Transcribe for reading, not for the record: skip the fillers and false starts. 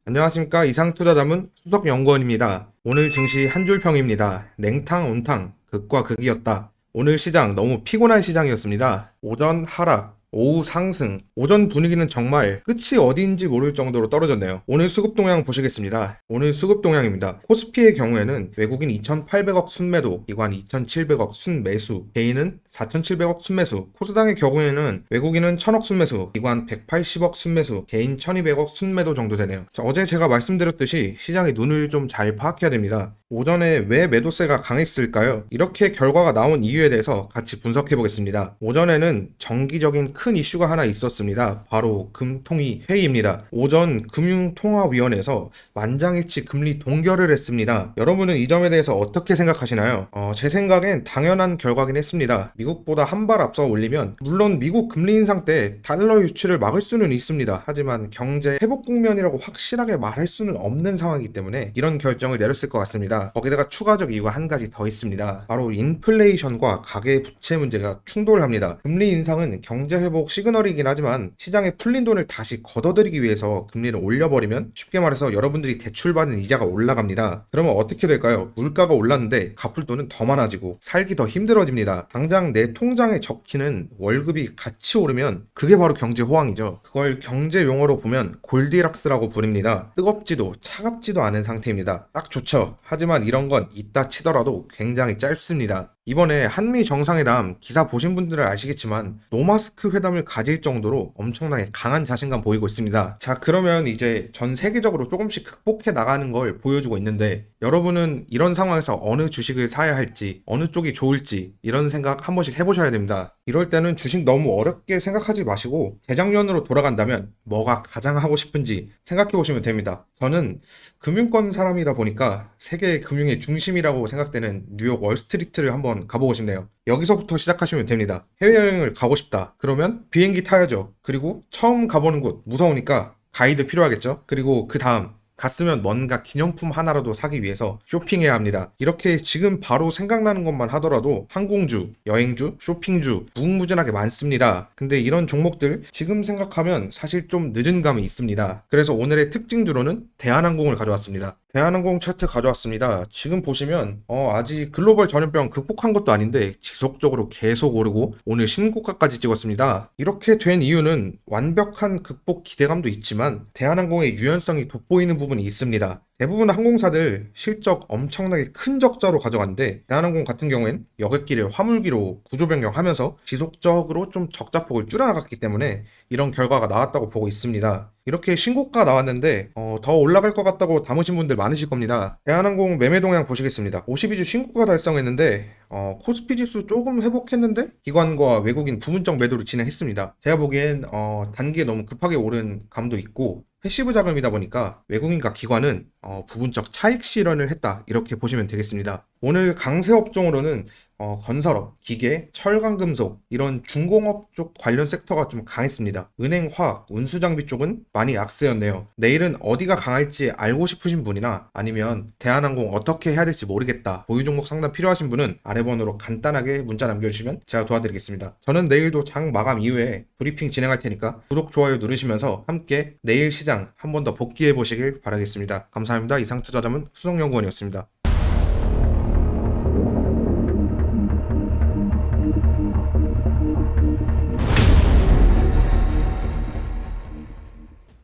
안녕하십니까. 이상투자자문 수석연구원입니다. 오늘 증시 한 줄 평입니다. 냉탕, 온탕, 극과 극이었다. 오늘 시장 너무 피곤한 시장이었습니다. 오전 하락, 오후 상승, 오전 분위기는 정말 끝이 어디인지 모를 정도로 떨어졌네요. 오늘 수급 동향 보시겠습니다. 오늘 수급 동향입니다. 코스피의 경우에는 외국인 2,800억 순매도, 기관 2,700억 순매수, 개인은 4,700억 순매수, 코스닥의 경우에는 외국인은 1,000억 순매수, 기관 180억 순매수, 개인 1,200억 순매도 정도 되네요. 자, 어제 제가 말씀드렸듯이 시장의 눈을 좀 잘 파악해야 됩니다. 오전에 왜 매도세가 강했을까요? 이렇게 결과가 나온 이유에 대해서 같이 분석해 보겠습니다. 오전에는 정기적인 큰 이슈가 하나 있었습니다. 바로 금통위 회의입니다. 오전 금융통화위원회에서 만장일치 금리 동결을 했습니다. 여러분은 이 점에 대해서 어떻게 생각하시나요? 제 생각엔 당연한 결과긴 했습니다. 미국보다 한 발 앞서 올리면 물론 미국 금리 인상 때 달러 유출을 막을 수는 있습니다. 하지만 경제 회복 국면이라고 확실하게 말할 수는 없는 상황이기 때문에 이런 결정을 내렸을 것 같습니다. 거기다가 추가적 이유가 한 가지 더 있습니다. 바로 인플레이션과 가계 부채 문제가 충돌을 합니다. 금리 인상은 경제 회복 시그널이긴 하지만 시장에 풀린 돈을 다시 걷어들이기 위해서 금리를 올려버리면 쉽게 말해서 여러분들이 대출받은 이자가 올라갑니다. 그러면 어떻게 될까요? 물가가 올랐는데 갚을 돈은 더 많아지고 살기 더 힘들어집니다. 당장 내 통장에 적히는 월급이 같이 오르면 그게 바로 경제 호황이죠. 그걸 경제 용어로 보면 골디락스라고 부릅니다. 뜨겁지도 차갑지도 않은 상태입니다. 딱 좋죠. 하지만 이런 건 있다 치더라도 굉장히 짧습니다. 이번에 한미 정상회담 기사 보신 분들은 아시겠지만 노마스크 회담을 가질 정도로 엄청나게 강한 자신감 보이고 있습니다. 자, 그러면 이제 전 세계적으로 조금씩 극복해 나가는 걸 보여주고 있는데 여러분은 이런 상황에서 어느 주식을 사야 할지 어느 쪽이 좋을지 이런 생각 한 번씩 해보셔야 됩니다. 이럴 때는 주식 너무 어렵게 생각하지 마시고 재작년으로 돌아간다면 뭐가 가장 하고 싶은지 생각해 보시면 됩니다. 저는 금융권 사람이다 보니까 세계 금융의 중심이라고 생각되는 뉴욕 월스트리트를 한번 가보고 싶네요. 여기서부터 시작하시면 됩니다. 해외여행을 가고 싶다. 그러면 비행기 타야죠. 그리고 처음 가보는 곳 무서우니까 가이드 필요하겠죠. 그리고 그 다음 갔으면 뭔가 기념품 하나라도 사기 위해서 쇼핑해야 합니다. 이렇게 지금 바로 생각나는 것만 하더라도 항공주, 여행주, 쇼핑주 무궁무진하게 많습니다. 근데 이런 종목들 지금 생각하면 사실 좀 늦은 감이 있습니다. 그래서 오늘의 특징주로는 대한항공을 가져왔습니다. 대한항공 차트 가져왔습니다. 지금 보시면 아직 글로벌 전염병 극복한 것도 아닌데 지속적으로 계속 오르고 오늘 신고가까지 찍었습니다. 이렇게 된 이유는 완벽한 극복 기대감도 있지만 대한항공의 유연성이 돋보이는 부분이 있습니다. 대부분 항공사들 실적 엄청나게 큰 적자로 가져갔는데 대한항공 같은 경우엔 여객기를 화물기로 구조 변경하면서 지속적으로 좀 적자폭을 줄여나갔기 때문에 이런 결과가 나왔다고 보고 있습니다. 이렇게 신고가 나왔는데 더 올라갈 것 같다고 담으신 분들 많으실 겁니다. 대한항공 매매 동향 보시겠습니다. 52주 신고가 달성했는데 코스피 지수 조금 회복했는데 기관과 외국인 부분적 매도를 진행했습니다. 제가 보기엔 단기에 너무 급하게 오른 감도 있고 패시브 자금이다 보니까 외국인과 기관은 부분적 차익 실현을 했다 이렇게 보시면 되겠습니다. 오늘 강세 업종으로는 건설업, 기계, 철강금속 이런 중공업 쪽 관련 섹터가 좀 강했습니다. 은행, 화학, 운수장비 쪽은 많이 약세였네요. 내일은 어디가 강할지 알고 싶으신 분이나 아니면 대한항공 어떻게 해야 될지 모르겠다 보유 종목 상담 필요하신 분은 아래 번호로 간단하게 문자 남겨주시면 제가 도와드리겠습니다. 저는 내일도 장 마감 이후에 브리핑 진행할 테니까 구독, 좋아요 누르시면서 함께 내일 시장 한 번 더 복귀해 보시길 바라겠습니다. 감사합니다. 이상투자자문 수석연구원이었습니다.